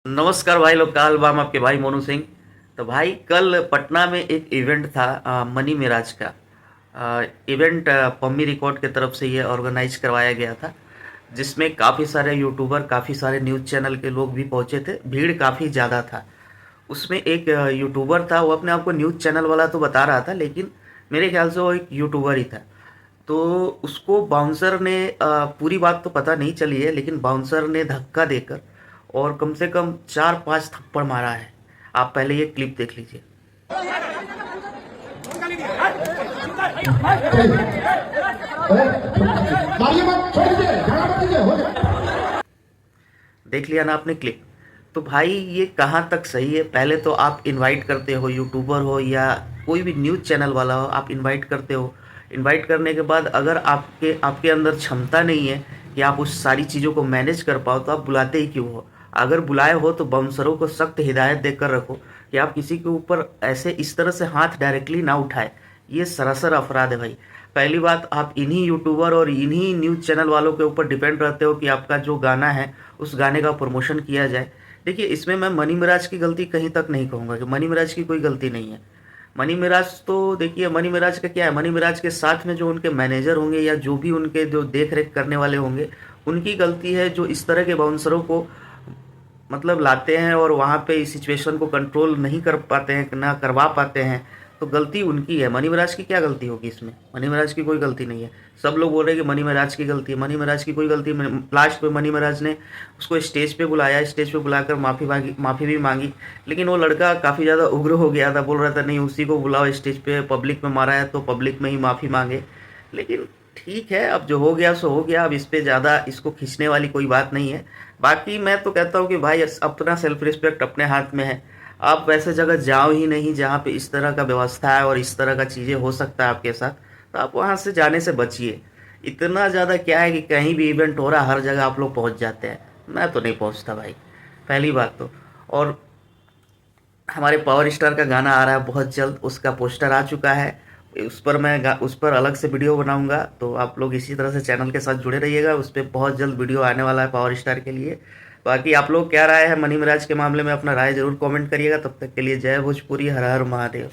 नमस्कार भाई लोग, काल बाम आपके भाई मोनू सिंह। तो भाई कल पटना में एक इवेंट था मनी मिराज का। इवेंट पम्मी रिकॉर्ड की तरफ से ये ऑर्गेनाइज करवाया गया था, जिसमें काफ़ी सारे यूट्यूबर, काफ़ी सारे न्यूज़ चैनल के लोग भी पहुंचे थे। भीड़ काफ़ी ज़्यादा था। उसमें एक यूट्यूबर था, वो अपने आप को न्यूज़ चैनल वाला तो बता रहा था, लेकिन मेरे ख्याल से वो एक यूट्यूबर ही था। तो उसको बाउंसर ने पूरी बात तो पता नहीं चली है, लेकिन बाउंसर ने धक्का देकर और कम से कम 4-5 थप्पड़ मारा है। आप पहले ये क्लिप देख लीजिए। देख लिया ना आपने क्लिप। तो भाई ये कहाँ तक सही है? पहले तो आप इनवाइट करते हो, यूट्यूबर हो या कोई भी न्यूज़ चैनल वाला हो, आप इनवाइट करते हो। इनवाइट करने के बाद अगर आपके आपके अंदर क्षमता नहीं है कि आप उस सारी चीज़ों को मैनेज कर पाओ, तो आप बुलाते ही क्यों हो? अगर बुलाए हो तो बाउंसरों को सख्त हिदायत देकर रखो कि आप किसी के ऊपर ऐसे इस तरह से हाथ डायरेक्टली ना उठाए। ये सरासर अपराध है भाई। पहली बात, आप इन्हीं यूट्यूबर और इन्हीं न्यूज़ चैनल वालों के ऊपर डिपेंड रहते हो कि आपका जो गाना है उस गाने का प्रमोशन किया जाए। देखिए, इसमें मैं मनी मिराज की गलती कहीं तक नहीं कहूँगा कि मनी मिराज की कोई गलती नहीं है। मनी मिराज तो देखिए, मनी मिराज का क्या है, मनी मिराज के साथ में जो उनके मैनेजर होंगे या जो भी उनके जो देख रेख करने वाले होंगे, उनकी गलती है, जो इस तरह के बाउंसरों को मतलब लाते हैं और वहाँ पे इस सिचुएशन को कंट्रोल नहीं कर पाते हैं, ना करवा पाते हैं। तो गलती उनकी है। मनी मिराज की क्या गलती होगी इसमें? मनी मिराज की कोई गलती नहीं है। सब लोग बोल रहे हैं कि मनी मिराज की गलती है, मनी मिराज की कोई गलती। लास्ट में मनी मिराज ने उसको स्टेज पे बुलाया, स्टेज पे बुलाकर माफ़ी भी मांगी। लेकिन वो लड़का काफ़ी ज़्यादा उग्र हो गया था, बोल रहा था नहीं, उसी को बुलाओ स्टेज पे, पब्लिक में मारा है तो पब्लिक में ही माफ़ी मांगे। लेकिन ठीक है, अब जो हो गया सो हो गया। अब इस पे ज़्यादा इसको खींचने वाली कोई बात नहीं है। बाकी मैं तो कहता हूँ कि भाई अपना सेल्फ रिस्पेक्ट अपने हाथ में है। आप वैसे जगह जाओ ही नहीं जहाँ पे इस तरह का व्यवस्था है और इस तरह का चीज़ें हो सकता है आपके साथ। तो आप वहाँ से जाने से बचिए। इतना ज़्यादा क्या है कि कहीं भी इवेंट हो रहा है, हर जगह आप लोग पहुँच जाते हैं। मैं तो नहीं पहुँचता भाई, पहली बात तो। और हमारे पावर स्टार का गाना आ रहा है बहुत जल्द, उसका पोस्टर आ चुका है। उस पर अलग से वीडियो बनाऊंगा, तो आप लोग इसी तरह से चैनल के साथ जुड़े रहिएगा। उस पर बहुत जल्द वीडियो आने वाला है पावर स्टार के लिए। बाकी आप लोग क्या राय है मनी मिराज के मामले में, अपना राय जरूर कमेंट करिएगा। तब तक के लिए जय भोजपुरी, हर हर महादेव।